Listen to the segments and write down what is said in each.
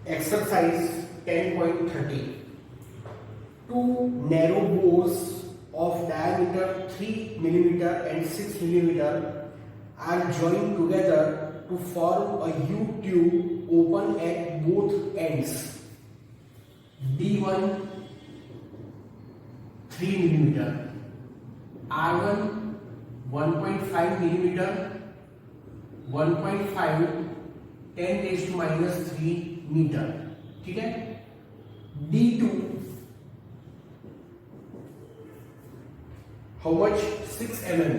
Exercise 10.30. Two narrow bores of diameter 3 mm and 6 mm are joined together to form a U-tube open at both ends. D1 3 mm, R1 1.5 mm, 1.5 10 raised to minus 3 metre. ठीक है. D2 how much? 6 mm,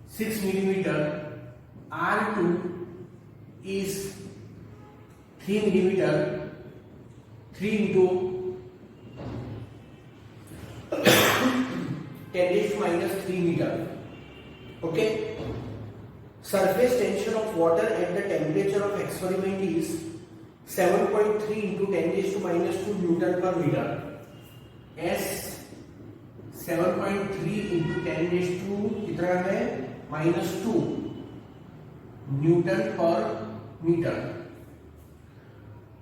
6 millimeter. R2 is 3 millimeter, 3 into 10 raised to minus 3 meter. Okay. Surface tension of water at the temperature of experiment is 7.3 into 10 raised to minus 2 Newton per meter. S 7.3 into 10 raised to कितना है? minus 2 Newton per meter.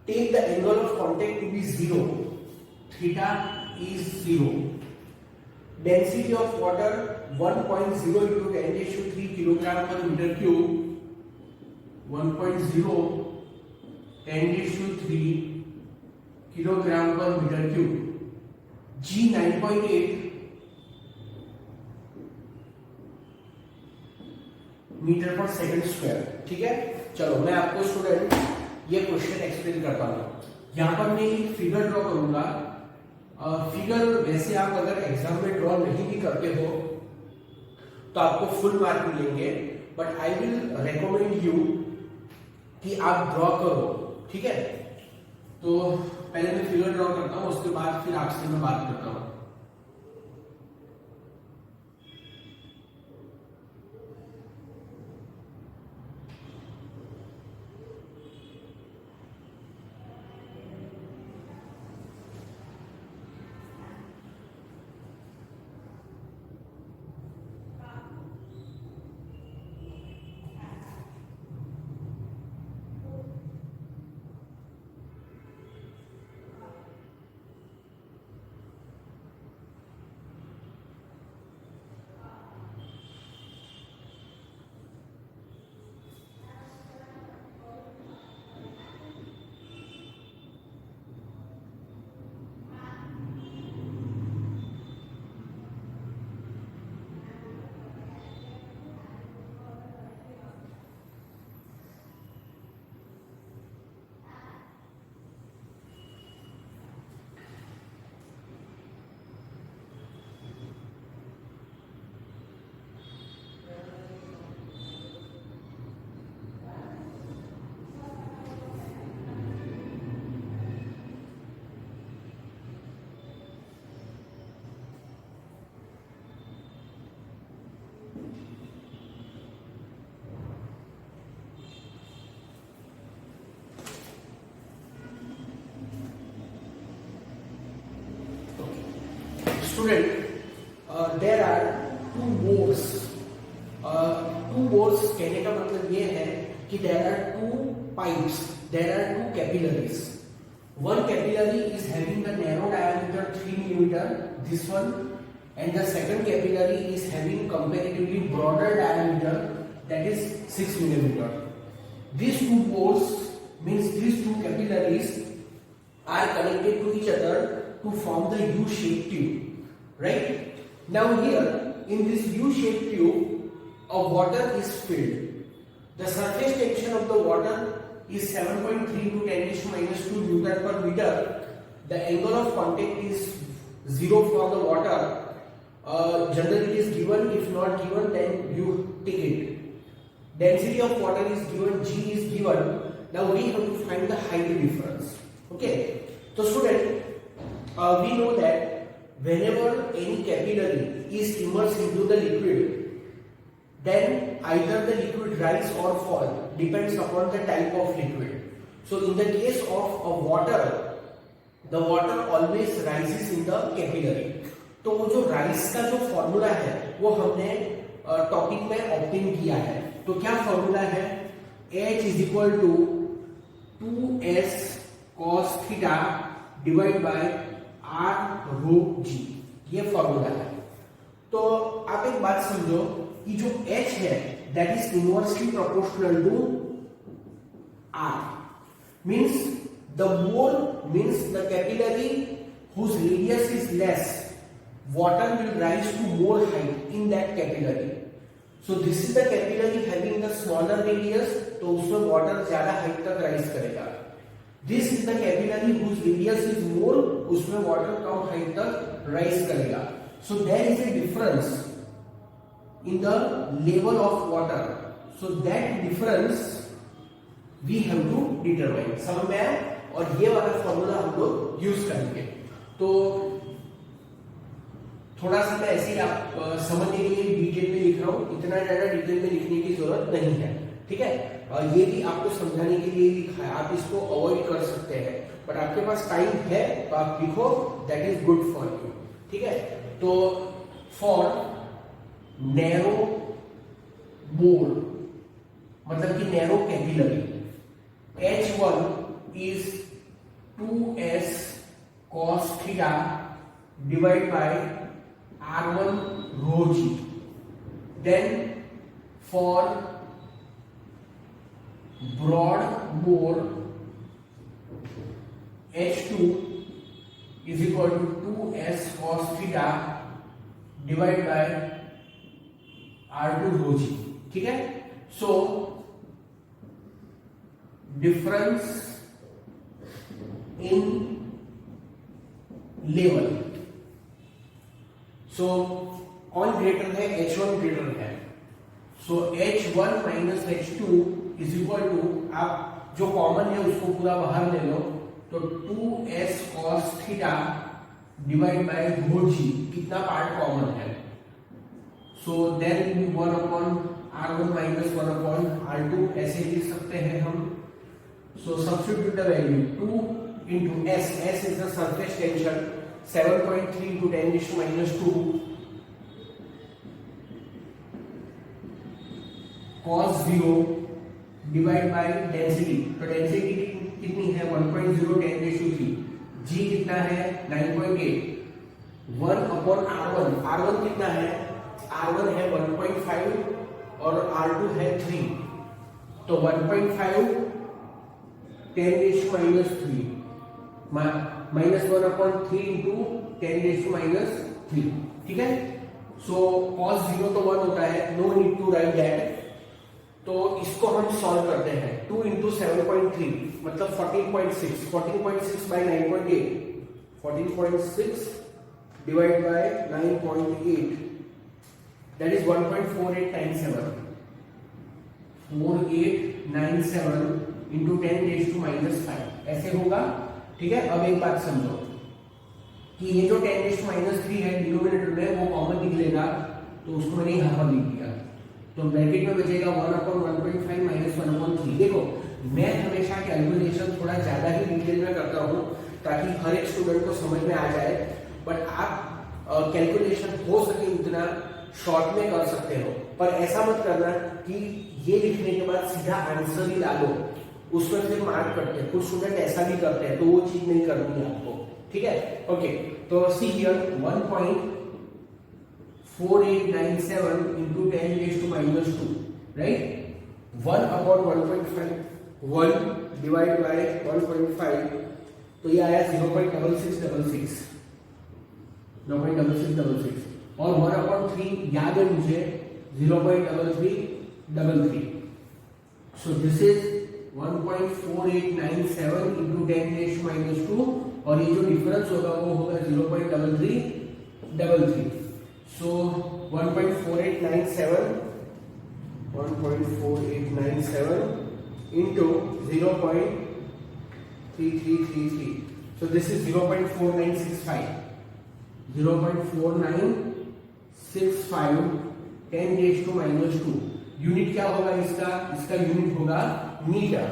Take the angle of contact to be 0. Theta is 0. Density of water 1.0 into 10 raised to 3 kilogram per meter cube. 1.0 10 raised to 3 kilogram per meter cube. G 9.8 metre पर second square. ठीक है. चलो मैं आपको student ये question explain करता हूँ. यहाँ पर मैं एक फिगर ड्रॉ करूंगा. फिगर वैसे आप अगर एग्जाम में ड्रॉ नहीं भी करते हो तो आपको फुल मार्क मिलेंगे, but I will recommend you कि आप ड्रॉ करो. ठीक है. तो पहले मैं फिगर ड्रॉ करता हूँ, उसके बाद फिर आपसे मैं बात करता हूँ. Student, there are two bores. Two bores कहने का मतलब ये है कि there are two pipes, there are two capillaries. One capillary is having the narrow diameter 3 millimeter, this one, and the second capillary is having comparatively broader diameter, that is 6 millimeter. These two bores means these two capillaries are connected to each other to form the U-shaped tube. Right? Now here in this U-shaped tube, a water is filled. The surface tension of the water is 7.3 into 10 raised to minus 2 Newton per meter. The angle of contact is 0 for the water. Generally it is given. If not given, then you take it. Density of water is given. G is given. Now we have to find the height difference. Okay. So student, we know that whenever any capillary is immersed into the liquid, then either the liquid rise or fall, depends upon the type of liquid. So in the case of a water, the water always rises in the capillary. तो वो जो rice का जो formula है वो हमने topic में obtain किया है. तो क्या फॉर्मूला है? H is equal to 2s cos theta divide by r rho g, ये फॉर्मूला है। तो आप एक बात समझो कि जो h है that is inversely proportional to r, means the more means the capillary whose radius is less, water will rise to more height in that capillary. So this is the capillary having the smaller radius, तो उसमें water ज्यादा height तक rise करेगा। This is the capillary whose radius is more, उसमें water कम height तक rise करेगा। So there is a difference in the level of water. So that difference we have to determine। समझ में आया? और ये वाला फॉर्मूला हम लोग यूज करेंगे। तो थोड़ा सा मैं ऐसे ही आप समझने के लिए डिटेल में लिख रहा हूं, इतना ज्यादा डिटेल में लिखने की जरूरत नहीं है, ठीक है। ये भी आपको समझाने के लिए लिखा है, आप इसको अवॉइड कर सकते हैं, बट आपके पास टाइम है तो आप लिखो, that is good for you, ठीक है। तो फॉर नैरो बोर मतलब कि narrow capillary, H1 is 2s cos theta divided by r1 rho g. Then for broad bore, H2 is equal to 2s cos theta divided by r2 rho g, ठीक है। So difference in level, so कौन greater है? H1 greater है। So H1 minus H2 is equal to, आप जो common है उसको पूरा बाहर ले लो, तो 2s cos theta divide by rho g, कितना पार्ट कॉमन है? So then will be 1 upon r1 minus 1 upon r2, ऐसे लिख सकते हैं हम। So substitute the value 2 into S, S is the surface tension, 7.3 into 10 raised to minus 2 cos 0 divided by density, तो density कितनी है? 1.0 10 raised to 3, G कितना है? 9.8, 1 upon R1, R1 कितना है? R1 है 1.5 और R2 है 3, तो 1.5 10 raised to minus 3 minus 1 upon 3 into 10 raise to minus 3, ठीक है। सो cos 0 तो 1 होता है, no need to write that. तो इसको हम सॉल्व करते हैं, 2 इंटू 7.3 मतलब 14.6, 14.6 by 9.8, 14.6 divide by 9.8, that is 1.4897, 4897 into 10 raise to minus 5, ऐसे होगा, ठीक है। अब एक बात समझो कि ये जो 10 रेज़ टू माइनस 3 है डिनोमिनेटर में, वो कॉमन निकलेगा, तो उसको मैंने यहाँ पर लिख दिया, तो ब्रैकेट में बचेगा 1 अपॉन 1.5 माइनस 1 अपॉन 3। देखो मैं हमेशा कैलकुलेशन थोड़ा ज्यादा ही डिटेल में करता हूँ ताकि हर एक स्टूडेंट को समझ में आ जाए, बट आप कैलकुलेशन हो सके उतना शॉर्ट में कर सकते हो, पर ऐसा मत करना कि ये लिखने के बाद सीधा आंसर ही डालो, उसमें फिर मार्क करते हैं, कुछ स्टूडेंट ऐसा भी करते हैं, तो वो चीज नहीं करनी है आपको, ठीक है। ओके, तो see here 1.4897 into 10 raised to minus 2, right? 1 upon 1.5, 1 divided by 1.5, तो ये आया 0.6666, 0.6666, और 1 upon 3 याद है मुझे 0.3333, so this is 1.4897 into 10 raised to minus 2, और ये जो डिफरेंस होगा वो होगा 0.3333, so 1.4897 into 0.3333, so this is 0.4965, 0.4965 10 raised to minus 2, unit क्या होगा इसका? इसका यूनिट होगा मीटर,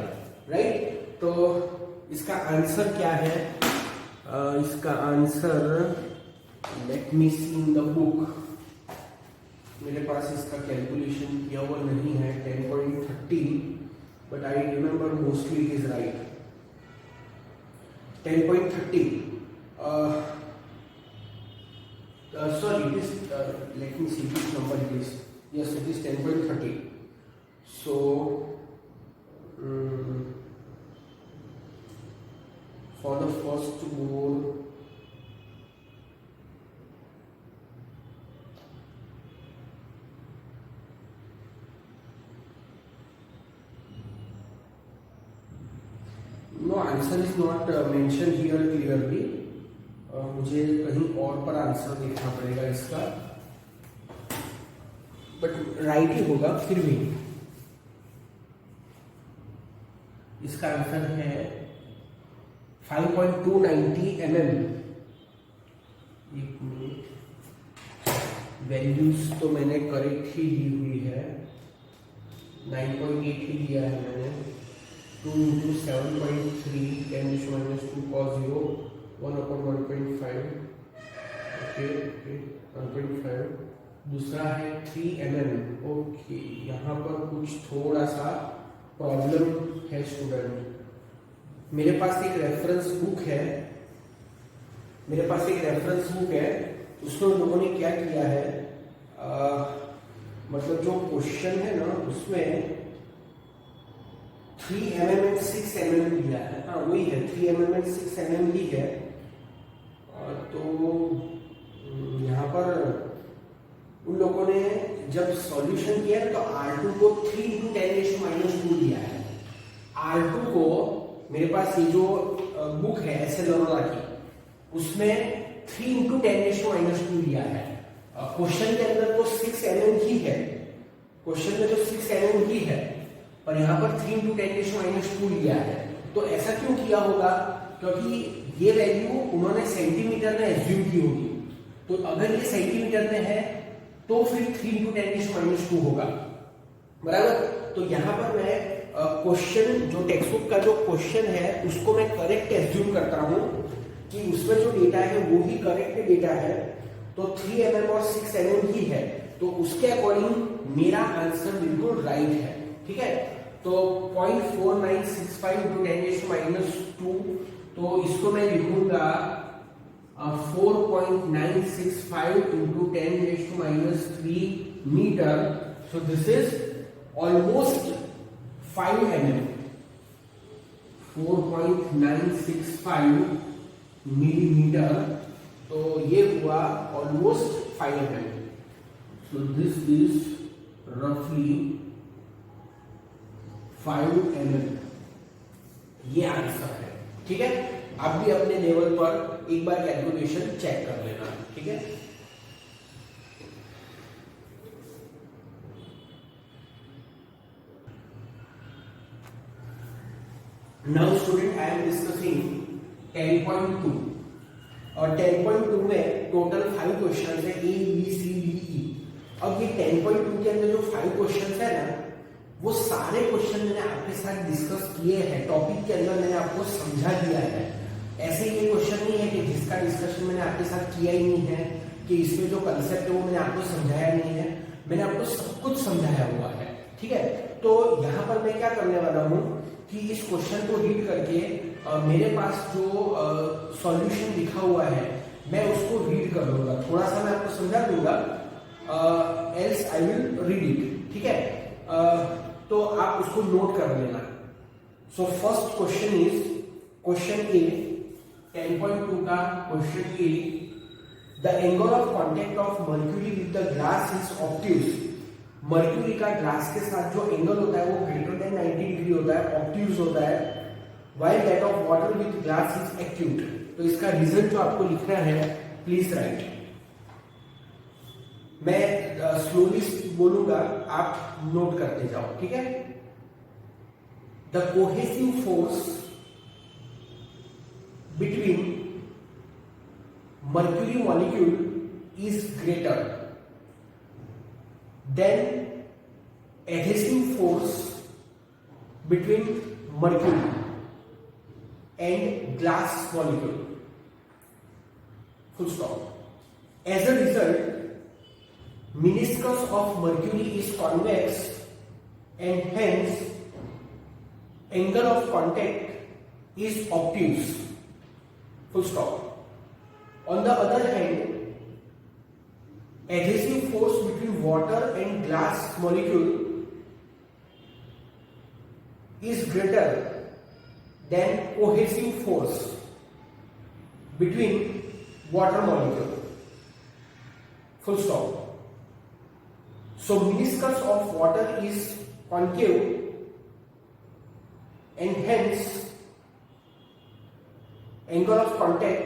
राइट। तो इसका आंसर क्या है? इसका answer, let me see in the book, मेरे पास इसका कैलकुलेशन किया हुआ नहीं है, 10.30, but I remember mostly it is right. 10.30. Sorry, it is, let me see which number it is. Yes, it is 10.30. So, for the first bore, no, answer is not mentioned here clearly. मुझे कहीं और पर answer देखना पड़ेगा इसका, but right ही होगा फिर भी। इसका आंसर है 5.290 mm। एक मिनट, वैल्यूज तो मैंने करेक्ट ही ली हुई है, 9.8 ही लिया है मैंने। 2 into 7.3 10⁻² cos 0 1/1.5। ओके, 1.5। दूसरा है 3 mm। ओके, यहाँ पर कुछ थोड़ा सा प्रॉब्लम है स्टूडेंट। मेरे पास एक रेफरेंस बुक है, उसमें लोगों ने क्या किया है, मतलब जो क्वेश्चन है ना उसमें 3 mm and 6 mm लिया है। हाँ वही है, 3 mm and 6 mm ली है। तो यहाँ पर उन लोगों ने जब सॉल्यूशन किया तो R2 को 3 into 10⁻² लिया है। R2 को मेरे पास ये जो बुक है ऐसे लोरोला की, उसमें 3 into 10⁻² लिया है। क्वेश्चन के अंदर तो 6 mm ही है, क्वेश्चन में तो 6 mm ही है, पर यहाँ पर 3 into 10⁻² लिया है। तो ऐसा क्यों किया होगा? क्योंकि ये वैल्यू उन्होंने सेंटीमीटर में एज्यूम की होगी। तो अगर ये सेंटीमीटर में है तो फिर 3 into 10⁻² होगा, बराबर। तो यहाँ पर मैं क्वेश्चन जो टेक्स्ट बुक का जो क्वेश्चन है उसको मैं करेक्ट एज्यूम करता हूँ कि उसमें जो डेटा है वो ही करेक्ट डेटा है। तो 3 mm और 6 mm ही है, तो उसके अकॉर्डिंग मेरा आंसर बिल्कुल राइट है। ठीक है, तो 0.4965 into 10⁻², तो इसको मैं लिखूंगा 4.965 into 10⁻³ metre. So this is almost 5 mm। 4.965 millimetre, तो ये हुआ almost 5 mm। So this is रफली 5 mm। ये आंसर है। ठीक है, आप भी अपने लेवल पर एक बार कैलकुलेशन चेक कर लेना। ठीक है, now student I am discussing 10.2 और 10.2 में टोटल 5 क्वेश्चन है, A B C D E। अब ये 10.2 के अंदर जो 5 क्वेश्चन है ना, वो सारे क्वेश्चन मैंने आपके साथ डिस्कस किए हैं, टॉपिक के अंदर मैंने आपको समझा दिया है। ऐसे ये क्वेश्चन नहीं है कि जिसका डिस्कशन मैंने आपके साथ किया ही नहीं है, कि इसमें जो कंसेप्ट है वो मैंने आपको समझाया नहीं है। मैंने आपको सब कुछ समझाया हुआ है। ठीक है, तो यहाँ पर मैं क्या करने वाला हूँ कि इस क्वेश्चन को रीड करके मेरे पास जो सॉल्यूशन लिखा हुआ है मैं उसको रीड कर लूंगा, थोड़ा सा मैं आपको समझा दूंगा, else I will read it. ठीक है, तो आप उसको नोट कर लेना। So first question is question A, 10.2 का question A, the angle of contact of mercury with the glass is obtuse. Mercury का ग्लास के साथ जो एंगल होता है वो ग्रेटर देन 90 डिग्री होता है, ऑब्ट्यूज होता है, while that of water with glass is acute. तो इसका रीजन जो आपको लिखना है प्लीज राइट। मैं स्लोली बोलूंगा, आप नोट करते जाओ। ठीक है, the cohesive force between mercury molecule is greater than adhesive force between mercury and glass molecule, full stop. As a result, meniscus of mercury is convex and hence angle of contact is obtuse. full stop. On the other hand, adhesive force between water and glass molecule is greater than cohesive force between water molecule. Full stop. So meniscus of water is concave and hence angle of contact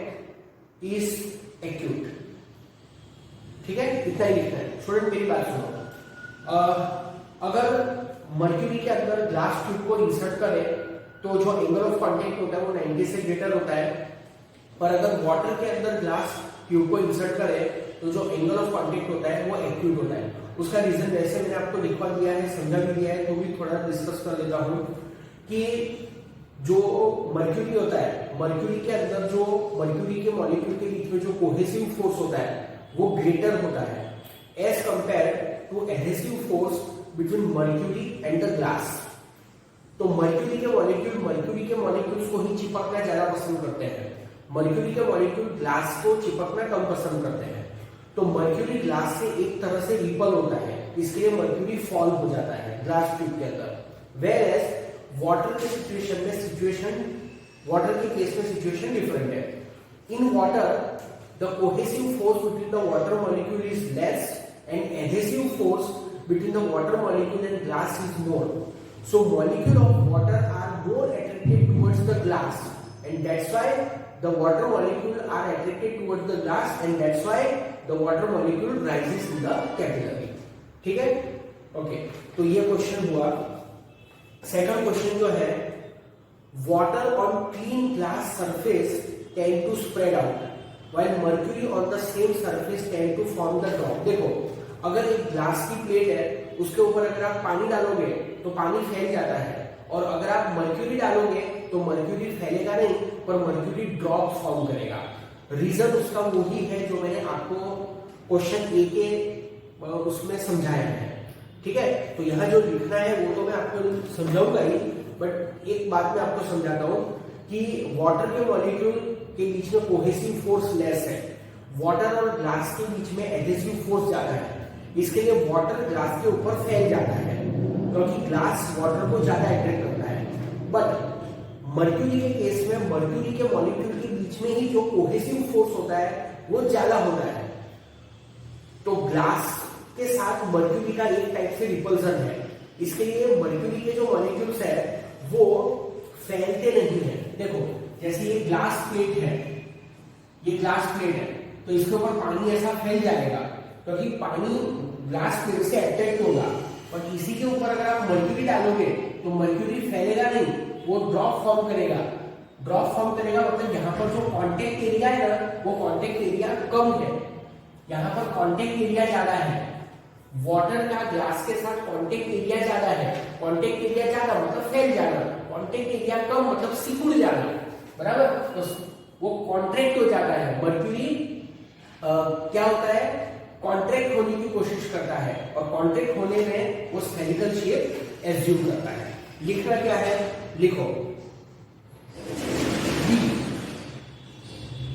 is acute. ठीक है, इतना ही लिखना है। Student मेरी बात सुनो, अगर mercury के अंदर ग्लास ट्यूब को इंसर्ट करें तो जो एंगल ऑफ कांटेक्ट होता है वो 90 से ग्रेटर होता है, पर अगर वाटर के अंदर ग्लास ट्यूब को इंसर्ट करें तो जो एंगल ऑफ कांटेक्ट होता है वो एक्यूट होता है। उसका रीजन वैसे मैंने आपको लिखवा दिया है, समझा भी दिया है, तो भी थोड़ा डिस्कस कर देता हूं कि जो मर्क्यूरी होता है, मर्क्यूरी के अंदर जो मर्क्यूरी के मॉलिक्यूल के बीच में जो कोहेसिव फोर्स होता है वो ग्रेटर होता है as compare to adhesive force between mercury and the glass. तो मर्क्यूरी के मॉलिक्यूल्स को ही चिपकना ज्यादा पसंद करते हैं, मर्क्यूरी के मॉलिक्यूल ग्लास को चिपकना कम पसंद करते हैं। तो मर्क्यूरी ग्लास से एक तरह से रिपल होता है, इसलिए मर्क्यूरी फॉल हो जाता है ग्लास ट्यूब के अंदर। वेयर एज वाटर के केस में सिचुएशन डिफरेंट है। In water the cohesive force between the water molecule is less and adhesive force between the water molecule and glass is more. So molecule of water are more attracted towards the glass and that's why the water molecule are attracted towards the glass and that's why the water molecule rises in the capillary. ठीक है, okay, तो ये question हुआ। Second question जो है, water on clean glass surface tend to spread out while mercury on the same surface tend to form the drop। देखो, अगर एक ग्लास की प्लेट है उसके ऊपर अगर आप पानी डालोगे तो पानी फैल जाता है, और अगर आप मर्क्यूरी डालोगे तो मर्क्यूरी फैलेगा नहीं पर मर्क्यूरी ड्रॉप फॉर्म करेगा। रीजन उसका वही है जो मैंने आपको क्वेश्चन ए के उसमें समझाया है। ठीक है, तो यहाँ जो लिखना है वो तो मैं आपको समझाऊंगा ही, बट एक बात मैं आपको समझाता हूँ कि वाटर के मॉलिक्यूल के बीच में कोहेसिव फोर्स लेस है, वाटर और ग्लास के बीच में एडहेसिव फोर्स ज्यादा है, इसके लिए वाटर ग्लास के ऊपर फैल जाता है क्योंकि ग्लास वाटर को ज्यादा अट्रैक्ट करता है। बट मर्क्यूरी के केस में मर्क्यूरी के मॉलिक्यूल के बीच में ही जो कोहेसिव फोर्स होता है वो ज्यादा होता है, तो ग्लास के साथ मर्क्यूरी का एक टाइप से रिपल्सन है, इसके लिए मर्क्यूरी के जो मॉलिक्यूल्स है वो फैलते नहीं है। देखो, जैसे ये ग्लास प्लेट है, ये ग्लास प्लेट है तो इसके ऊपर पानी ऐसा फैल जाएगा क्योंकि पानी ग्लास प्लेट से अट्रैक्ट होगा, और इसी के ऊपर अगर आप मर्क्यूरी डालोगे तो मर्क्यूरी फैलेगा नहीं, वो ड्रॉप फॉर्म करेगा। ड्रॉप फॉर्म करेगा मतलब यहाँ पर जो कांटेक्ट एरिया है ना वो कांटेक्ट एरिया कम है, यहाँ पर कांटेक्ट एरिया ज्यादा है। वाटर का ग्लास के साथ कांटेक्ट एरिया ज्यादा है, कांटेक्ट एरिया ज्यादा मतलब फैल जाना, कांटेक्ट एरिया कम मतलब सिकुड़ जाना, बराबर, तो वो कॉन्ट्रैक्ट हो जाता है। मर्क्यूरी क्या होता है, कॉन्ट्रैक्ट होने की कोशिश करता है और कॉन्ट्रैक्ट होने में वो स्फेरिकल शेप एज्यूम करता है। लिखना क्या है, लिखो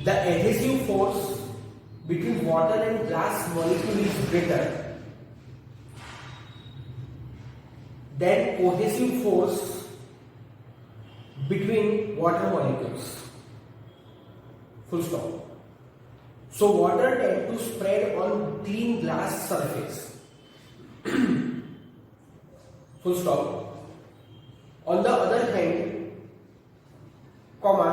the adhesive force between water and glass molecule is greater than cohesive force between water molecules, full stop. So water tend to spread on clean glass surface, full stop. On the other hand, comma,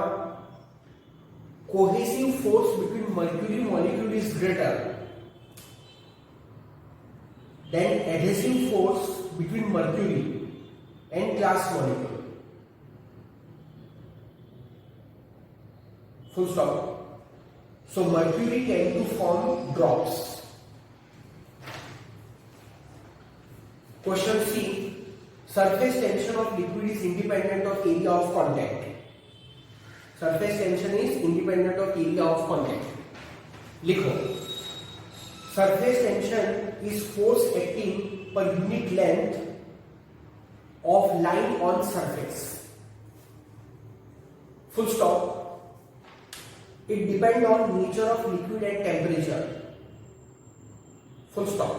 cohesive force between mercury molecule is greater than adhesive force between mercury and glass molecule, full stop. So mercury tend to form drops. Question C. Surface tension of liquid is independent of area of contact. Surface tension is independent of area of contact. लिखो, surface tension is force acting per unit length of line on surface. Full stop. It depends on nature of liquid and temperature. Full stop.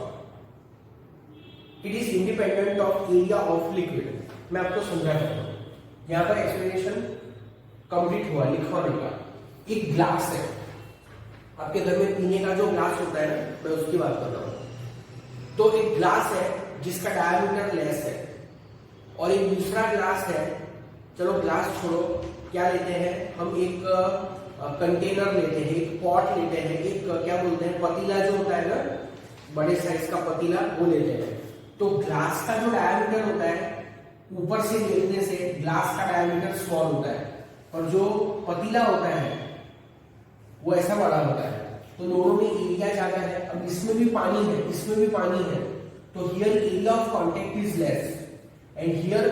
It is independent of area of liquid. मैं आपको समझा रहा हूँ, यहाँ पर explanation complete हुआ, लिखा होगा। एक ग्लास है, आपके घर में पीने का जो ग्लास होता है, मैं उसकी बात कर रहा हूँ। तो एक ग्लास है जिसका डायमीटर लेस है, और एक दूसरा ग्लास है, चलो ग्लास छोड़ो, क्या लेते हैं हम, एक कंटेनर लेते हैं, एक पॉट लेते हैं, एक क्या बोलते हैं, पतीला जो होता है ना, बड़े साइज का पतीला, वो लेते हैं। तो ग्लास का जो डायमीटर होता है, ऊपर से देखने से ग्लास का डायमीटर स्मॉल होता है, और जो पतीला होता है वो ऐसा बड़ा होता है। तो दोनों में एरिया ज्यादा है। अब इसमें भी पानी है, इसमें भी पानी है, तो here area of contact is less and here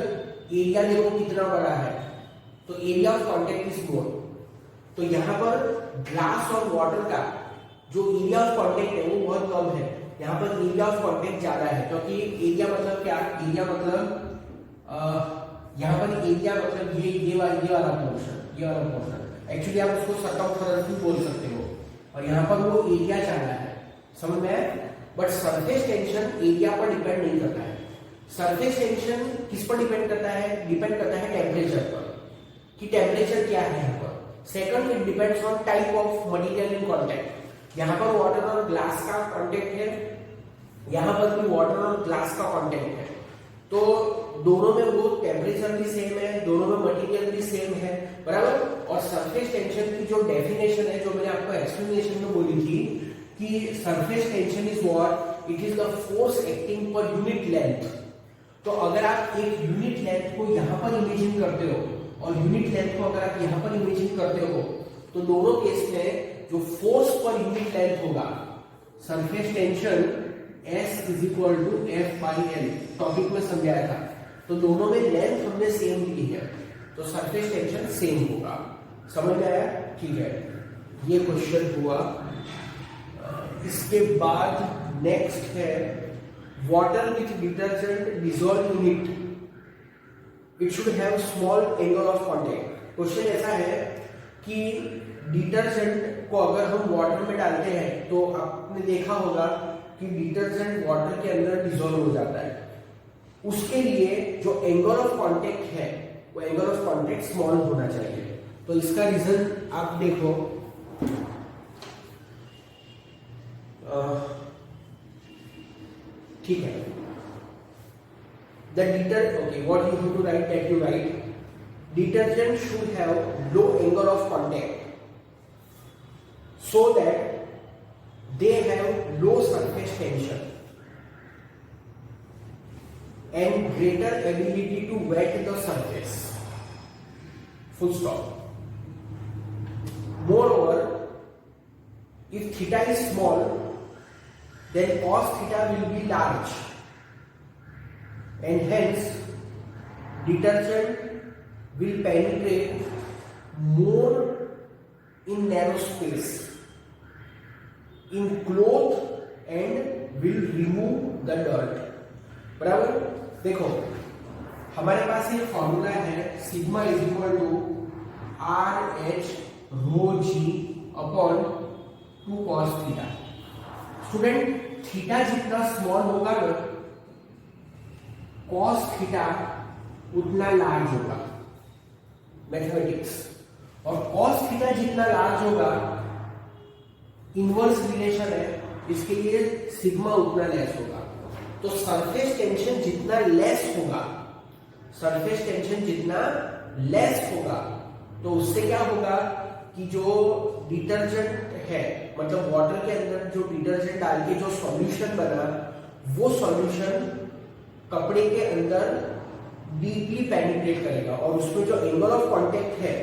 area देखो कितना बड़ा है, तो area of contact is more. तो यहाँ पर ग्लास और वाटर का जो एरिया ऑफ कांटेक्ट है वो बहुत कम है, यहाँ पर एरिया ऑफ कांटेक्ट ज्यादा है। क्योंकि एरिया मतलब क्या, एरिया मतलब यहाँ पर एरिया मतलब ये वाला पोर्शन, एक्चुअली आप उसको सर्कमफेरेंस भी बोल सकते हो, और यहाँ पर वो एरिया ज्यादा है, समझ में आया। बट सरफेस टेंशन एरिया पर डिपेंड नहीं करता है। सरफेस टेंशन किस पर डिपेंड करता है, डिपेंड करता है टेम्परेचर पर, कि टेम्परेचर क्या है यहाँ पर। Second, it depends on type of material in contact. यहाँ पर वाटर और ग्लास का कॉन्टेक्ट है, यहाँ पर भी वाटर और ग्लास का कॉन्टेक्ट है, तो दोनों में वो टेम्परेचर भी सेम है, दोनों में मटेरियल भी सेम है, बराबर। और सरफेस टेंशन की जो डेफिनेशन है, जो मैंने आपको एक्सप्लेनेशन में बोली थी, कि surface tension is what, it is the force acting पर यूनिट लेंथ। तो अगर आप एक यूनिट लेंथ को यहाँ पर इमेजिन करते हो और यूनिट लेंथ को अगर आप यहाँ पर इमेजिन करते हो, तो दोनों केस में जो फोर्स पर यूनिट लेंथ होगा, surface tension S is equal to F by L, topic में समझाया था। तो दोनों में लेंथ हमने सेम ली है, तो सरफेस टेंशन सेम होगा, समझ में आया, ठीक है। ये क्वेश्चन हुआ। इसके बाद नेक्स्ट है water with detergent dissolve in it, it should have small angle of contact. Question ऐसा है कि डिटर्जेंट को अगर हम वाटर में डालते हैं, तो आपने देखा होगा कि डिटर्जेंट वाटर के अंदर डिसॉल्व हो जाता है। उसके लिए जो एंगल ऑफ कांटेक्ट है, वो एंगल ऑफ कांटेक्ट स्मॉल होना चाहिए। तो इसका रीजन आप देखो, ठीक है, okay, what you have to write, that you write detergent should have low angle of contact so that they have low surface tension and greater ability to wet the surface, full stop. Moreover, if theta is small, then cos theta will be large, and hence detergent will penetrate more in narrow space in cloth and will remove the dirt, बराबर। देखो हमारे पास ये formula है, sigma is equal to RH rho G upon 2 cos theta. Student, theta जितना small होगा ना, cos theta उतना large होगा, मैथमेटिक्स। और cos थीटा जितना लार्ज होगा, इनवर्स रिलेशन है, इसके लिए सिग्मा उतना लेस होगा। तो सरफेस टेंशन जितना लेस होगा, सरफेस टेंशन जितना लेस होगा, तो उससे क्या होगा कि जो डिटर्जेंट है, मतलब वाटर के अंदर जो डिटर्जेंट डाल के जो सॉल्यूशन बना, वो सॉल्यूशन कपड़े के अंदर डीपली पेनिट्रेट करेगा, और उसमें जो एंगल ऑफ कांटेक्ट है,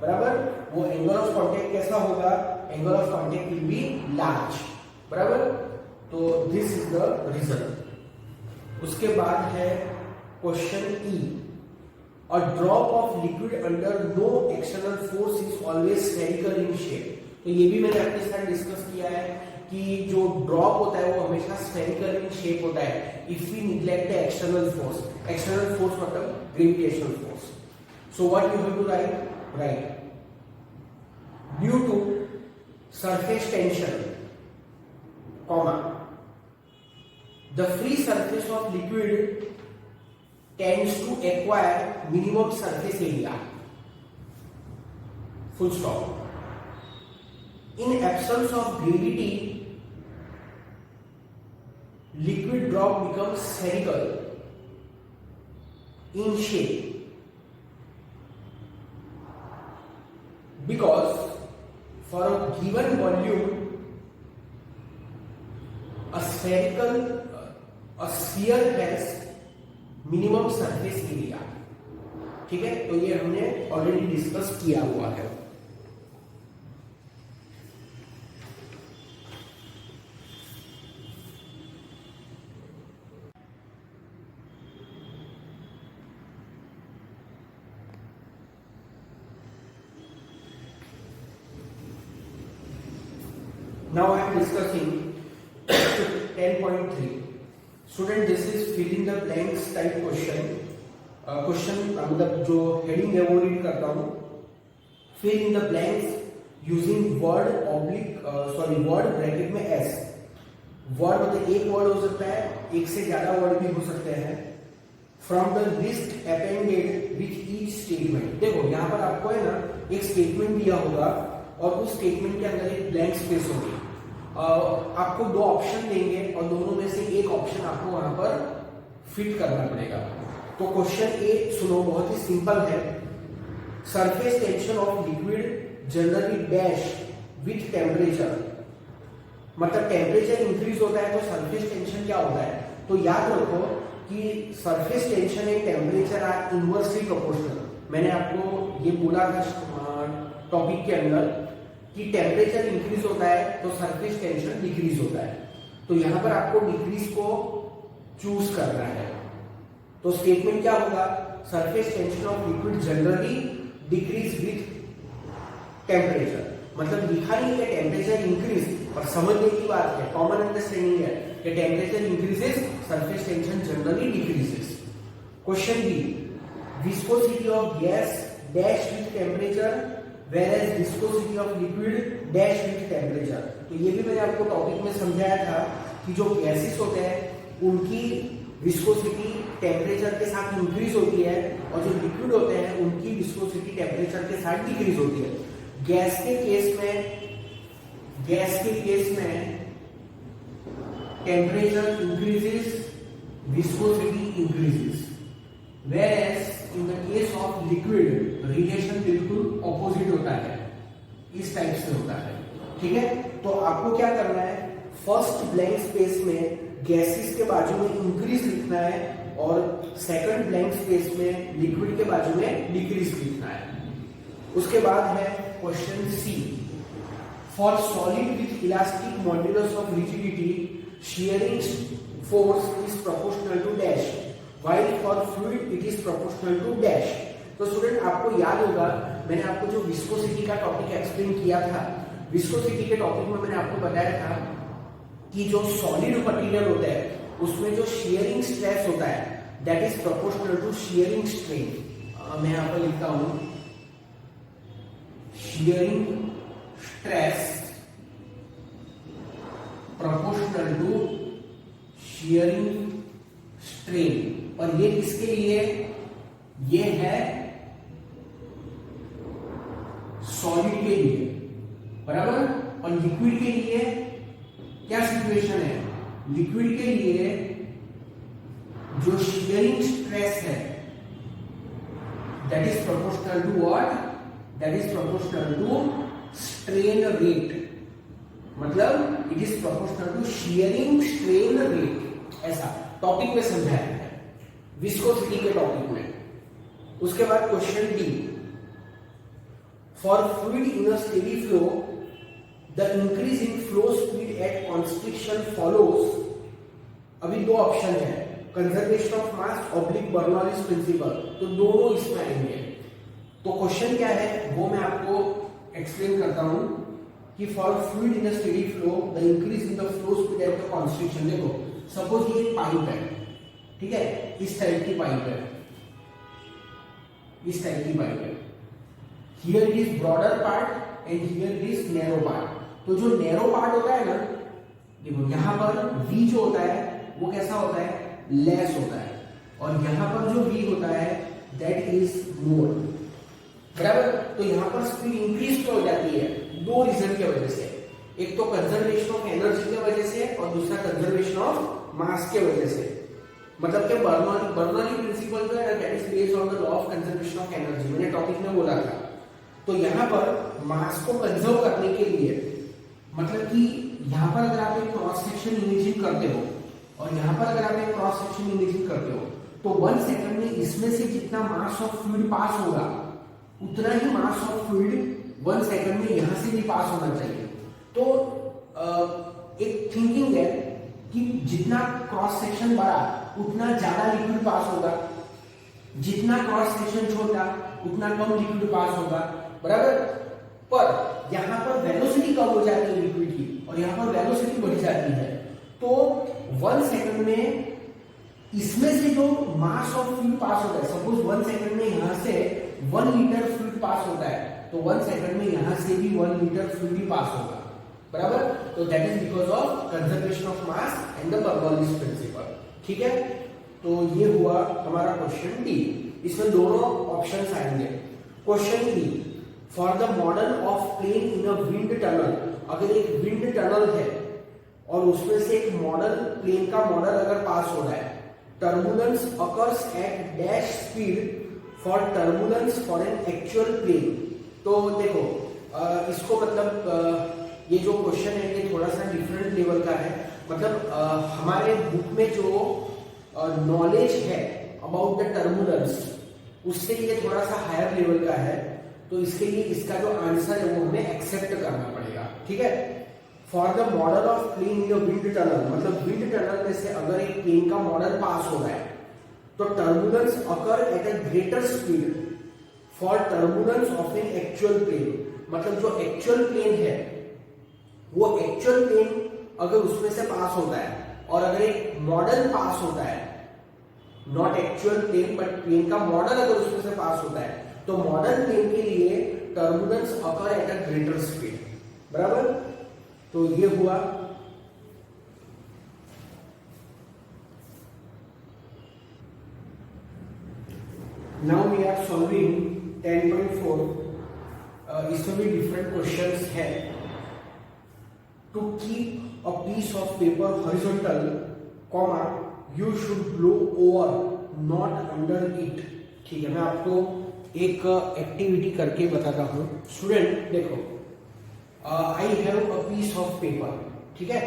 बराबर, वो एंगल ऑफ कांटेक्ट कैसा होगा, angle of contact will be large, बराबर। तो दिस इज द रीजन। उसके बाद है question E, a drop of liquid under no external force is always spherical in shape. तो ये भी मैंने आपके साथ डिस्कस किया है कि जो ड्रॉप होता है वो हमेशा स्फेरिकल इन शेप होता है if we neglect the external force. External force मतलब gravitational force. So what you have to write, due to surface tension, comma, the free surface of liquid tends to acquire minimum surface area, full stop. In absence of gravity, liquid drop becomes spherical in shape because for a given volume a sphere has minimum surface area. ठीक है, तो ये हमने already discuss किया हुआ है. Now I am discussing 10.3. Student, this is fill in the blanks type question. Question मतलब जो हेडिंग है वो रीड करता हूँ. Fill in the blanks using word word bracket में s. वर्ड मतलब एक वर्ड हो सकता है, एक से ज्यादा वर्ड भी हो सकते हैं. From the list appended with each statement. देखो यहाँ पर आपको है ना एक स्टेटमेंट दिया होगा और उस स्टेटमेंट के अंदर एक ब्लैंक स्पेस होगी. आपको दो ऑप्शन देंगे और दोनों में से एक ऑप्शन आपको वहां पर फिट करना पड़ेगा. तो क्वेश्चन ए सुनो, बहुत ही सिंपल है. Surface tension of liquid generally dash with temperature. मतलब टेम्परेचर इंक्रीज होता है तो सरफेस टेंशन क्या होता है. तो याद रखो कि surface tension and temperature are inversely proportional. मैंने आपको ये बोला था टॉपिक के अंदर कि टेम्परेचर इंक्रीज होता है तो सरफेस टेंशन डिक्रीज होता है. तो यहां पर आपको डिक्रीज को चूज करना है. तो स्टेटमेंट क्या होगा, surface tension of liquid generally decrease with temperature. मतलब लिखा नहीं है टेम्परेचर इंक्रीज, पर समझने की बात है, कॉमन अंडरस्टैंडिंग है कि temperature increases, surface tension generally decreases. Question B, viscosity of gas dash with temperature whereas viscosity of liquid dash with temperature. तो ये भी मैंने आपको टॉपिक में समझाया था कि जो गैसेस होते हैं उनकी विस्कोसिटी टेम्परेचर के साथ इंक्रीज होती है और जो लिक्विड होते हैं उनकी विस्कोसिटी टेम्परेचर के साथ डिक्रीज होती है. गैस के केस में temperature increases, viscosity increases. Whereas in the case of liquid relation बिल्कुल ऑपोजिट होता है, इस टाइप से होता है. ठीक है, तो आपको क्या करना है, फर्स्ट ब्लैंक स्पेस में गैसेस के बाजू में इंक्रीज लिखना है और सेकंड ब्लैंक स्पेस में लिक्विड के बाजू में डिक्रीज लिखना है. उसके बाद है question C, for solid with elastic modulus of rigidity shearing force is proportional to dash while for fluid it is proportional to dash. तो स्टूडेंट आपको याद होगा मैंने आपको जो विस्कोसिटी का टॉपिक एक्सप्लेन किया था, विस्कोसिटी के टॉपिक में मैंने आपको बताया था कि जो सॉलिड मटेरियल होता है उसमें जो शियरिंग स्ट्रेस होता है that is proportional to shearing strain. मैं यहाँ पर लिखता हूं shearing stress proportional to shearing strain. और ये किसके लिए, ये है सॉलिड के लिए, बराबर. और लिक्विड के लिए क्या सिचुएशन है, लिक्विड के लिए जो शियरिंग स्ट्रेस है that is proportional to what, that is proportional to strain rate. मतलब it is proportional to shearing strain rate. ऐसा टॉपिक में समझाया है विस्कोसिटी के टॉपिक में. उसके बाद question D, for fluid in a steady flow the increase in flow speed at constriction follows. अभी दो ऑप्शन है, conservation of mass oblique Bernoulli's principle. तो दोनों इसमें आएंगे. तो क्वेश्चन क्या है वो मैं आपको एक्सप्लेन करता हूं कि for fluid in a steady flow the increase in the flow speed at the constriction. देखो सपोज ये पाइप है, ठीक है, इस टाइप की पाइप है, इस टाइप की पाइप है. Here it is broader part and here it is narrow part. तो जो नैरो पार्ट होता है ना, देखो यहाँ पर v जो होता है वो कैसा होता है, लेस होता है, और यहाँ पर जो v होता है दैट इज मोर, बराबर। तो यहाँ पर स्पीड इंक्रीज तो हो जाती है दो रीजन की वजह से, एक तो कंजर्वेशन ऑफ एनर्जी की वजह से और दूसरा कंजर्वेशन ऑफ मास के वजह से। मतलब कि बर्नौली प्रिंसिपल जो है that is based on the law of conservation of energy, मैंने टॉपिक में बोला था। तो यहाँ पर मास को कंजर्व करने के लिए, मतलब कि यहाँ पर अगर आप एक क्रॉस सेक्शन इमेजिंग करते हो और यहाँ पर अगर आप एक क्रॉस सेक्शन इमेजिंग करते हो, तो 1 सेकंड में इसमें से जितना मास ऑफ फ्लूइड पास होगा उतना ही मास ऑफ फ्लूइड 1 सेकंड में यहाँ से भी पास होना चाहिए। तो एक थिंकिंग है कि जितना क्रॉस सेक्शन बड़ा उतना ज्यादा लिक्विड पास होगा, जितना क्रॉस सेक्शन छोटा उतना कम लिक्विड पास होगा, बराबर। पर यहाँ पर वेलोसिटी कम हो जाती है लिक्विड की और यहाँ पर वेलोसिटी बढ़ जाती है। तो 1 सेकंड में इसमें से जो मास ऑफ फ्लूइड पास होता है, सपोज 1 सेकंड में यहाँ से 1 लीटर फ्लूइड पास होता है, तो 1 सेकंड में यहाँ से भी 1 लीटर फ्लूइड पास होगा, बराबर। तो that is because of conservation of mass and the Bernoulli's principle, ठीक है। तो ये हुआ हमारा क्वेश्चन डी, इसमें दोनों ऑप्शंस आएंगे। Question B, for the model of plane in a wind tunnel, अगर एक विंड टनल है और उसमें से एक मॉडल प्लेन का मॉडल अगर पास हो रहा है, turbulence occurs at dash speed for turbulence for an actual plane. तो देखो इसको मतलब ये जो क्वेश्चन है ये थोड़ा सा डिफरेंट लेवल का है। मतलब हमारे बुक में जो नॉलेज है अबाउट द टर्बुलेंस उससे ये थोड़ा सा हायर लेवल का है, तो इसके लिए इसका जो आंसर है वो हमें एक्सेप्ट करना पड़ेगा, ठीक है। For the model of plane in wind tunnel, मतलब विंड टनल में से अगर एक प्लेन का मॉडल पास हो रहा है तो turbulence occur at a greater speed for turbulence of an actual plane. मतलब जो एक्चुअल प्लेन है वो एक्चुअल प्लेन अगर उसमें से पास होता है और अगर एक मॉडल पास होता है, not actual plane but plane का मॉडल अगर उसमें से पास होता है, तो मॉडल प्लेन के लिए turbulence occur at a greater speed, बराबर। तो ये हुआ। Now we are solving 10.4। इसमें भी डिफरेंट क्वेश्चंस है। To keep a piece of paper horizontal, comma you should blow over not under it. ठीक है, मैं आपको एक एक्टिविटी करके बताता हूँ। स्टूडेंट देखो, I have a piece of paper, ठीक है,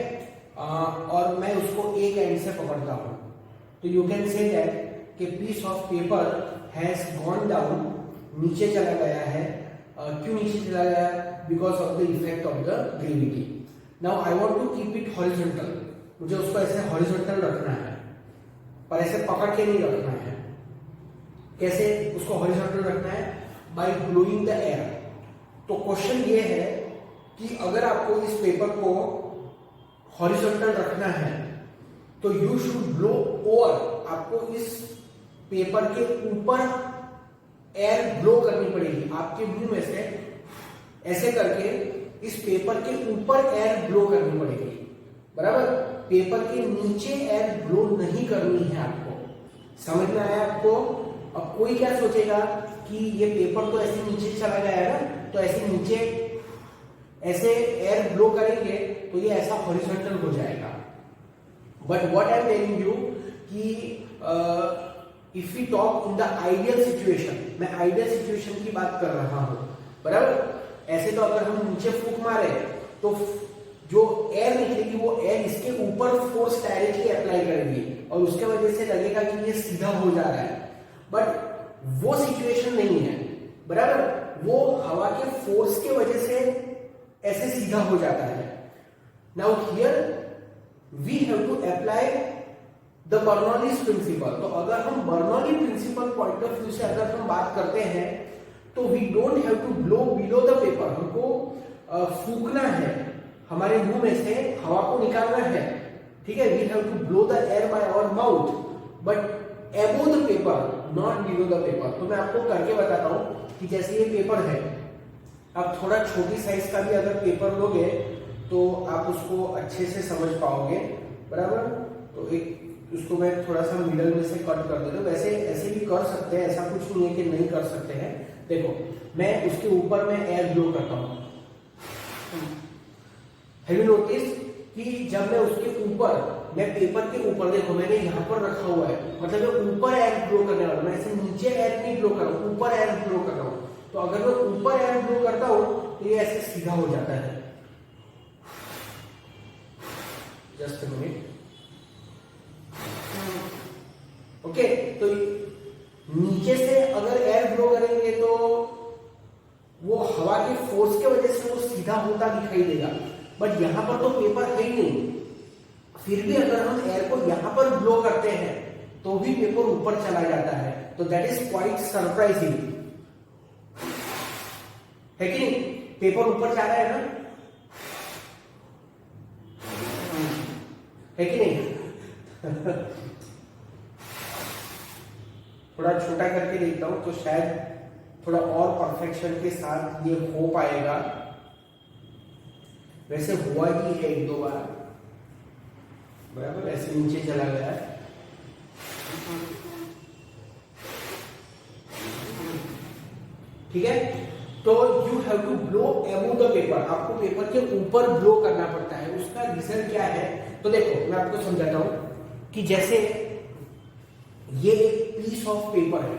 और मैं उसको एक एंड से पकड़ता हूँ, तो यू कैन से दैट कि piece of paper has gone down, नीचे चला गया है। क्यों नीचे चला गया? Because of the effect of the gravity. Now I want to keep it horizontal, मुझे उसको ऐसे हॉरिजॉन्टल रखना है पर ऐसे पकड़ के नहीं रखना है। कैसे उसको हॉरिजॉन्टल रखना है? By blowing the air. तो क्वेश्चन ये है कि अगर आपको इस पेपर को हॉरिजॉन्टल रखना है तो यू शुड ब्लो ओवर, आपको इस पेपर के ऊपर एयर ब्लो करनी पड़ेगी। आपके मुंह में से ऐसे करके इस पेपर के ऊपर एयर ब्लो करनी पड़ेगी, बराबर। पेपर के नीचे एयर ब्लो नहीं करनी है आपको। समझ में आया आपको? अब कोई क्या सोचेगा कि ये पेपर तो ऐसे नीचे चला गया है ना, तो ऐसे नीचे ऐसे एयर ब्लो करेंगे तो ये ऐसा हॉरिजॉन्टल हो जाएगा। But what I am telling you कि if we talk in the ideal situation, मैं आइडियल सिचुएशन की बात कर रहा हूं, बराबर। ऐसे तो अगर हम नीचे फूंक मारे तो जो एयर निकलेगी वो एयर इसके ऊपर फोर्स डायरेक्टली अप्लाई करेगी और उसके वजह से लगेगा कि ये सीधा हो जा रहा है, बट वो सिचुएशन नहीं है, बराबर। वो हवा के फोर्स के वजह से ऐसे सीधा हो जाता है। Now here we have to apply the Bernoulli's principle. तो अगर हम Bernoulli principle point of view से अगर हम बात करते हैं तो we don't have to blow below the paper. हमको फूंकना है, हमारे मुंह में से हवा को निकालना है, ठीक है। We have to blow the air by our mouth but above the paper, not below the paper. तो मैं आपको करके बताता हूं कि जैसे ये पेपर है, अब थोड़ा छोटी साइज का भी अगर पेपर लोगे तो आप उसको अच्छे से समझ पाओगे, बराबर। तो एक उसको मैं थोड़ा सा मिडल में से कट कर देता हूँ। वैसे ऐसे भी कर सकते हैं, ऐसा कुछ नहीं है कि नहीं कर सकते हैं। देखो मैं उसके ऊपर में एयर ब्लो करता हूँ। हैव यू नोटिस कि जब मैं उसके ऊपर, मैं पेपर के ऊपर, देखो मैंने यहाँ पर रखा हुआ है, मतलब मैं ऊपर एयर ब्लो करने वाला हूँ। मैं ऐसे नीचे एयर नहीं ब्लो कर रहा हूँ, ऊपर एयर ब्लो कर रहा हूँ। तो अगर मैं ऊपर एयर ब्लो करता हूँ तो ये ऐसे सीधा हो जाता है। Just minute. ओके, तो नीचे से अगर एयर ब्लो करेंगे तो वो हवा के फोर्स के वजह से वो सीधा होता दिखाई देगा, बट यहां पर तो पेपर है ही नहीं। फिर भी अगर हम एयर को यहां पर ब्लो करते हैं तो भी पेपर ऊपर चला जाता है। तो दैट इज क्वाइट सरप्राइजिंग, है कि नहीं? पेपर ऊपर जा रहा है ना, है कि नहीं? थोड़ा छोटा करके देखता हूं तो शायद थोड़ा और परफेक्शन के साथ ये हो पाएगा। वैसे हुआ ही है एक दो बार, बराबर। ऐसे नीचे चला गया है, ठीक है। तो you have to blow above the paper, आपको पेपर के ऊपर ब्लो करना पड़ता है। उसका रीजन क्या है? तो देखो मैं आपको समझाता हूं कि जैसे ये एक पीस ऑफ पेपर है,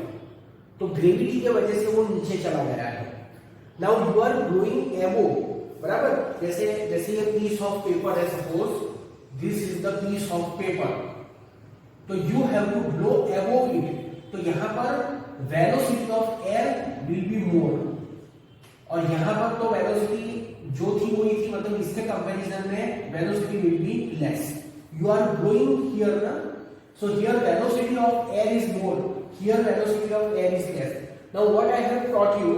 तो ग्रेविटी के वजह से वो नीचे चला गया है। Now you are blowing above, बराबर। जैसे जैसे ये पीस ऑफ पेपर है, suppose this is the piece of paper, तो you have to blow above it. तो यहां पर velocity of air will be more, और यहां पर तो वेलोसिटी जो थी वही थी, मतलब इसके कंपैरिजन में velocity will be less. You are blowing here ना, so here velocity of air is more, here velocity of air is less. Now what I have taught you,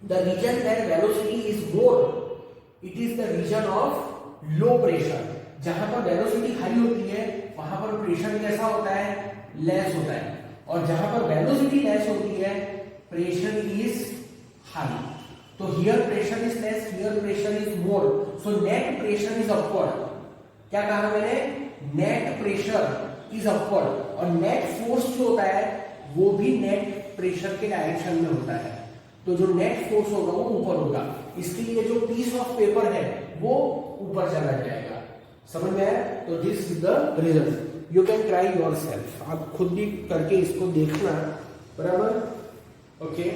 the region where velocity is more, it is the region of low pressure. जहां पर velocity high होती है वहां पर pressure कैसा होता है? Less होता है। और जहां पर वेलोसिटी लेस होती है प्रेशर इज हाई। तो here pressure is less, here pressure is more, so net pressure is upward. क्या कहा मैंने? नेट प्रेशर इज अपवर्ड, और नेट फोर्स जो होता है वो भी नेट प्रेशर के डायरेक्शन में होता है। तो जो नेट फोर्स होगा वो ऊपर होगा, इसके लिए जो पीस ऑफ पेपर है वो ऊपर चला जाएगा। समझ में आया? तो this is the reason. You can try yourself, आप खुद भी करके इसको देखना, बराबर। ओके,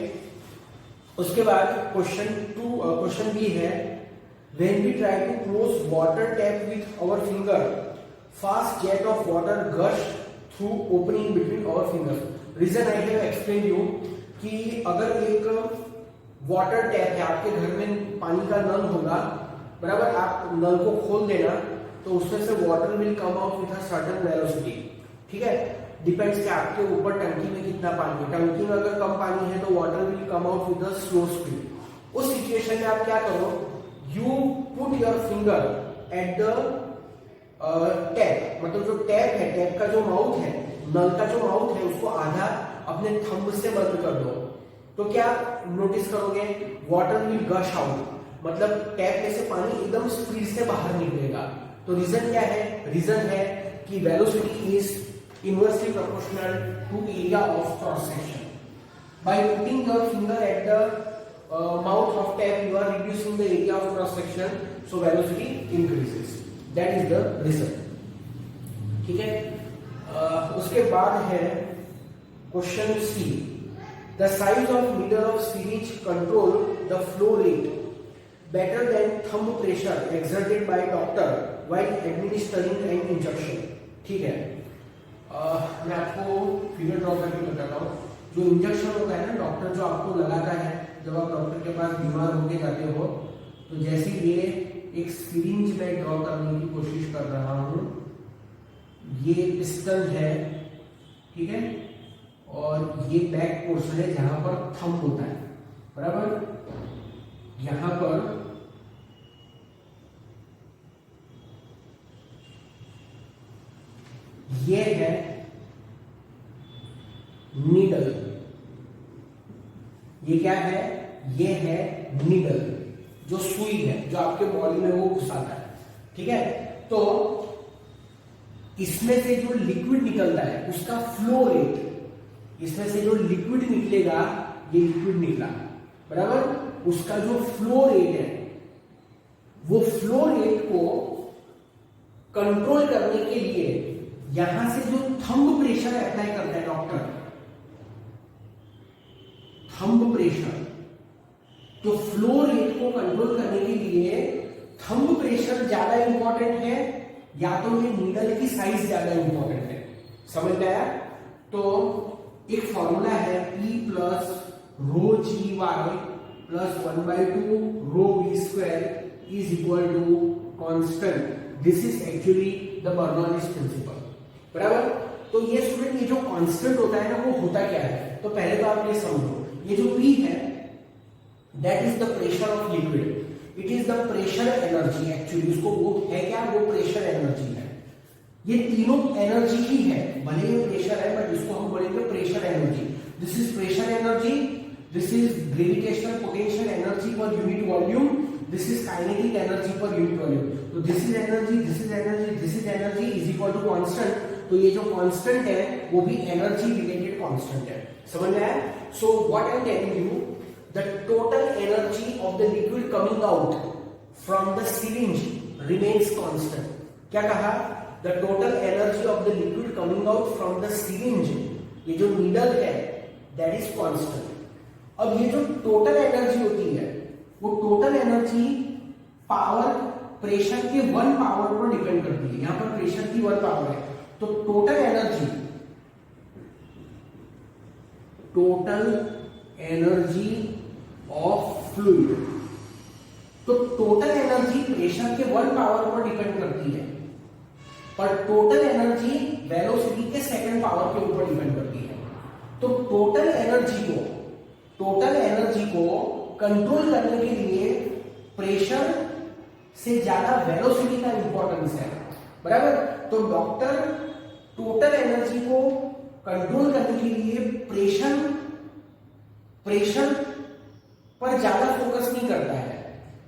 उसके बाद क्वेश्चन बी है, when we try to close water tap with our finger, fast jet of water gush through opening between our fingers. Reason I have explained you कि अगर एक वाटर टैप है, आपके घर में पानी का नल होगा, बराबर। आप नल को खोल देना तो उसमें से water will come out with a certain velocity, ठीक है। डिपेंड्स कि आपके ऊपर टंकी में कितना पानी है। टंकी में अगर कम पानी है तो water will come out with a slow speed. उस सिचुएशन में आप क्या करो, you put your finger at the tap, मतलब जो टैप है, टैप का जो माउथ है, नल का जो माउथ है, उसको आधा अपने थंब से बंद कर दो। तो क्या नोटिस करोगे? वाटर विल गश आउट, मतलब टैप में से पानी एकदम स्पीड से बाहर निकलेगा। तो रीजन क्या है? रीजन है कि velocity is inversely proportional to area of cross section. By putting your finger at the mouth of tap you are reducing the area of cross section, so velocity increases. That is the reason, ठीक है। उसके बाद है question C, the size of needle of syringe control the flow rate better than thumb pressure exerted by doctor while administering an injection, ठीक है। मैं आपको figure draw करके बताता हूँ। जो इंजेक्शन होता है ना, डॉक्टर जो आपको लगाता है जब आप डॉक्टर के पास बीमार होके जाते हो, तो जैसे ये एक सिरिंज में ड्रॉ करने की कोशिश कर रहा हूं, ये पिस्टन है, ठीक है, और ये बैक पोर्शन है जहां पर थंब होता है, बराबर। यहां पर ये है नीडल, ये क्या है? ये है नीडल, जो सुई है जो आपके बॉडी में वो घुसाता है, ठीक है। तो इसमें से जो लिक्विड निकलता है उसका फ्लो रेट, इसमें से जो लिक्विड निकलेगा, ये लिक्विड निकला बराबर, उसका जो फ्लो रेट है वो फ्लो रेट को कंट्रोल करने के लिए यहां से जो थंब प्रेशर अप्लाई करता है डॉक्टर, थंब प्रेशर, तो फ्लो रेट को कंट्रोल करने के लिए थंब प्रेशर ज्यादा इंपॉर्टेंट है या तो ये नीडल की साइज ज्यादा इंपॉर्टेंट है, समझ में आया। तो एक फॉर्मूला है P plus rho g y plus 1/2 rho v square is equal to constant. This is actually the Bernoulli's principle, बराबर। तो ये स्टूडेंट, ये जो कांस्टेंट होता है ना, वो होता क्या है, तो पहले तो आप ये समझो, ये जो P है that is the pressure of liquid, it is the pressure energy, actually उसको वो है क्या, वो प्रेशर एनर्जी है। ये तीनों एनर्जी ही है, भले ये प्रेशर है बट इसको हम बोलेंगे pressure energy. This is pressure energy, this is gravitational potential energy per unit volume, this is kinetic energy per unit volume. तो this is energy, this is energy, this is energy is equal to constant. तो ये जो constant है वो भी energy related constant है, समझ में आया। So what I am telling you, the total energy of the liquid coming out from the syringe remains constant. क्या कहा, the total energy of the liquid coming out from the syringe, ये जो needle है that is constant. अब ये जो total energy होती है वो total energy पावर प्रेशर के 1 पावर पर डिपेंड करती है। यहां पर प्रेशर की 1 पावर है, तो टोटल एनर्जी ऑफ फ्लूइड, तो टोटल एनर्जी प्रेशर के 1 पावर पर डिपेंड करती है, पर टोटल एनर्जी वेलोसिटी के 2nd पावर के ऊपर डिपेंड करती है। तो टोटल एनर्जी को कंट्रोल करने के लिए प्रेशर से ज्यादा वेलोसिटी का इंपॉर्टेंस है, बराबर। तो डॉक्टर टोटल एनर्जी को कंट्रोल करने के लिए प्रेशर पर ज्यादा फोकस नहीं करता है।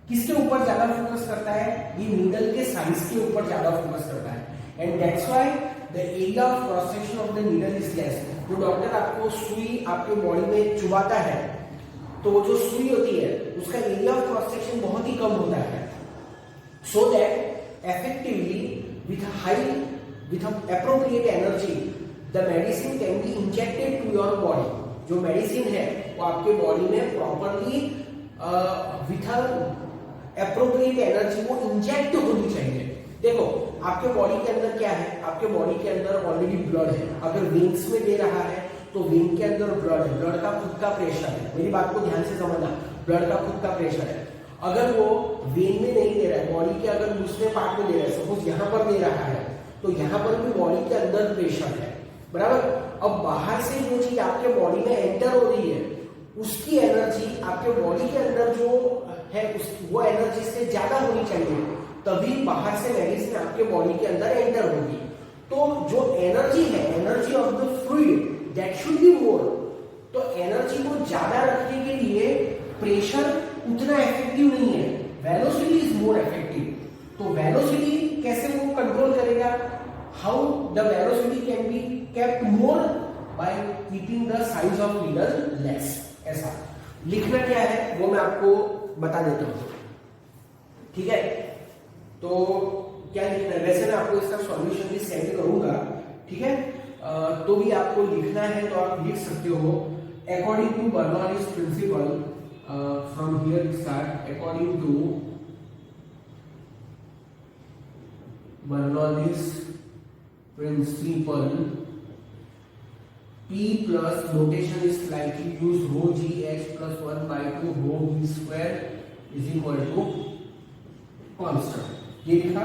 किसके ऊपर ज्यादा फोकस करता है, ये नीडल के साइज के ऊपर ज्यादा फोकस करता है, and that's why the area of cross section of the needle is less. जो डॉक्टर आपको सुई आपके बॉडी में चुभाता है, तो वो जो सुई होती है उसका एरिया ऑफ क्रॉस सेक्शन बहुत ही कम होता है, so that effectively with appropriate energy the medicine can be injected to your body। जो मेडिसिन है वो आपके बॉडी में प्रॉपरली विथ एप्रोप्रिएट एनर्जी वो इंजेक्ट होनी चाहिए। देखो आपके बॉडी के अंदर क्या है, आपके बॉडी के अंदर ऑलरेडी ब्लड है, अगर वेन्स में दे रहा है तो वेन के अंदर ब्लड है, ब्लड का खुद का प्रेशर है, मेरी बात को ध्यान से समझना, ब्लड का खुद का प्रेशर है। अगर वो वेन में नहीं दे रहा है, बॉडी के अगर दूसरे पार्ट में दे रहा है, सपोज यहाँ पर दे रहा है, तो यहाँ पर भी बॉडी के अंदर प्रेशर है, बराबर। अब बाहर से जो चीज आपके बॉडी में एंटर हो रही है उसकी एनर्जी आपके बॉडी के अंदर जो है वो एनर्जी से ज्यादा होनी चाहिए, तभी बाहर से मेडिसिन आपके बॉडी के अंदर एंटर होगी। तो जो एनर्जी है, energy of the fluid that should be more. तो एनर्जी को ज्यादा रखने के लिए प्रेशर उतना इफेक्टिव नहीं है, वेलोसिटी इज मोर इफेक्टिव। तो वेलोसिटी कैसे वो कंट्रोल करेगा, how the velocity can be kept more, by keeping the size of needle less. ऐसा लिखना क्या है वो मैं आपको बता देता हूं, ठीक है। तो क्या लिखना है, वैसे मैं आपको इसका सॉल्यूशन भी सेंड करूंगा, ठीक है। तो भी आपको लिखना है तो आप लिख सकते हो, according to Bernoulli's principle, from here start, according to Bernoulli's principle, P plus notation is slightly used, rho g h plus 1/2 rho v square is equal to constant, ये लिखा।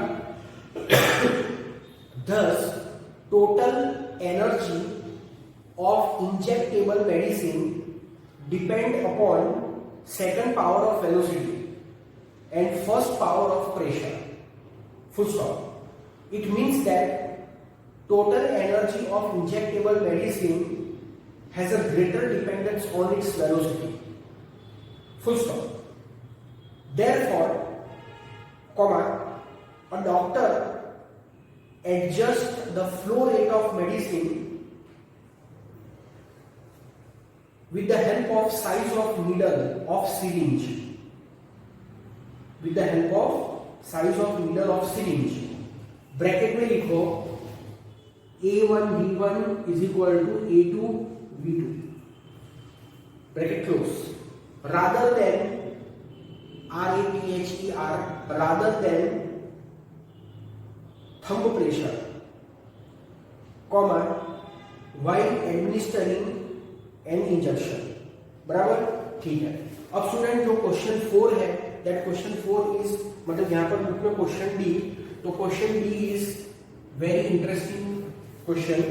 Thus total energy of injectable medicine depend upon 2nd power of velocity and 1st power of pressure, full stop. It means that total energy of injectable medicine has a greater dependence on its velocity, full stop. Therefore, comma, a doctor adjusts the flow rate of medicine with the help of size of needle of syringe. With the help of size of needle of syringe. Bracket में लिखो A1 V1 is equal to A2 V2. Bracket close. Rather than RATHER, rather than thumb pressure, comma, while administering an injection. बराबर, ठीक है. अब student जो question 4 है, that question 4 is, मतलब यहाँ पर बुक में क्वेश्चन डी, तो question D is very interesting question.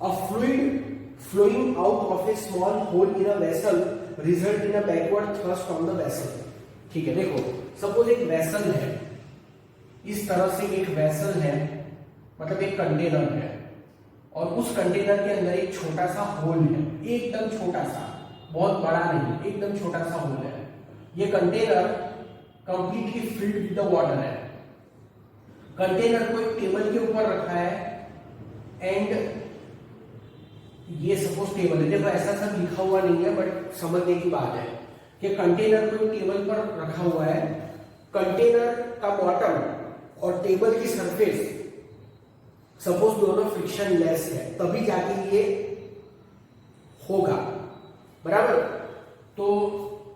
A fluid flowing out of a small hole in a vessel result in a backward thrust on the vessel. ठीक है, देखो suppose एक vessel है, इस तरह से एक वेसल है, मतलब एक कंटेनर है, और उस कंटेनर के अंदर एक छोटा सा होल है, एकदम छोटा सा, बहुत बड़ा नहीं, एकदम छोटा सा होल है. ये container completely filled with the water है. कंटेनर को एक टेबल के ऊपर रखा है एंड ये सपोज टेबल है. देखो ऐसा सब लिखा हुआ नहीं है, बट समझने की बात है कि कंटेनर को टेबल पर रखा हुआ है. कंटेनर का बॉटम और टेबल की सरफेस सपोज दोनों फ्रिक्शन लेस है, तभी जाके ये होगा. बराबर, तो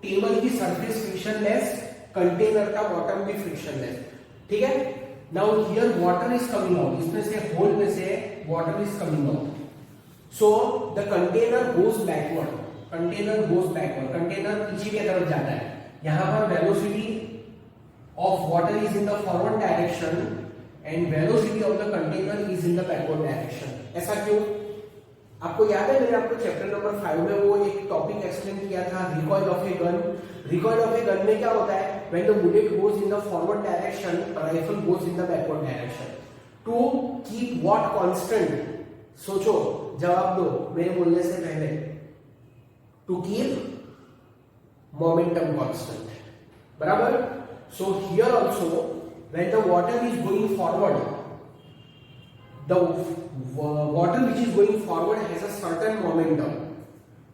टेबल की सरफेस फ्रिक्शन लेस, कंटेनर का बॉटम भी फ्रिक्शन लेस. ठीक है. Now here water is coming out, इसमें से होल में से water is coming out. So the container goes backward. Container goes backward. Container पीछे की तरफ जाता है. यहाँ पर velocity of water is in the forward direction and velocity of the container is in the backward direction. ऐसा क्यों? आपको याद है मैंने आपको चैप्टर नंबर 5 में वो एक टॉपिक एक्सप्लेन किया था, recoil of a gun. Recoil of a gun में क्या होता है? When the bullet goes in the forward direction, rifle goes in the backward direction. To keep what constant? सोचो, जवाब दो मेरे बोलने से पहले. To keep momentum constant. बराबर. So here also when the water is going forward, the water which is going forward has a certain momentum.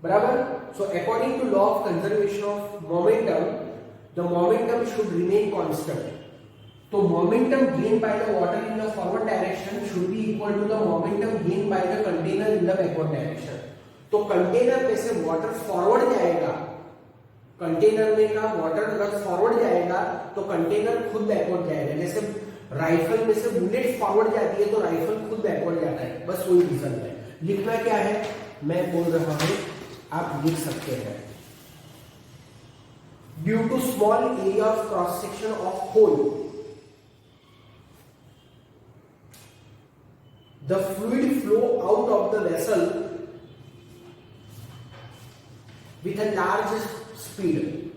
बराबर. So according to law of conservation of momentum, the momentum should remain constant. तो momentum gained by the water in the forward direction should be equal to the momentum gained by the container in the backward direction. तो container में से water forward जाएगा, container में का water अगर forward जाएगा तो कंटेनर खुद बैकवर्ड जाएगा. जैसे राइफल में से बुलेट फॉरवर्ड जाती है तो राइफल खुद बैकवर्ड जाता है. बस वही रीजन है. लिखना क्या है मैं बोल रहा हूं, आप लिख सकते हैं. Due to small area of cross section of hole, the fluid flow out of the vessel with a large speed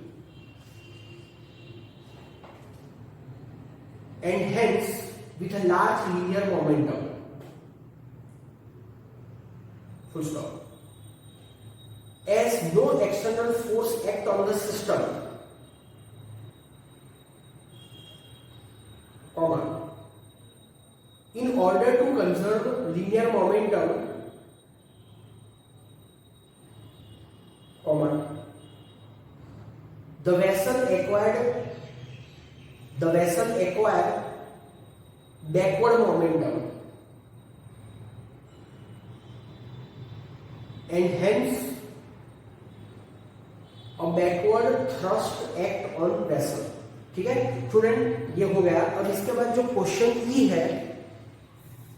and hence with a large linear momentum. Full stop. As no external force act on the system, comma, in order to conserve linear momentum, comma, the vessel acquired backward momentum and hence a backward thrust act on vessel. ठीक है student, ये हो गया. अब इसके बाद जो question ई है,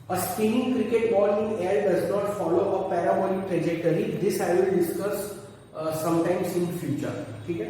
a spinning cricket ball in air does not follow a parabolic trajectory. This I will discuss sometimes in future. ठीक है.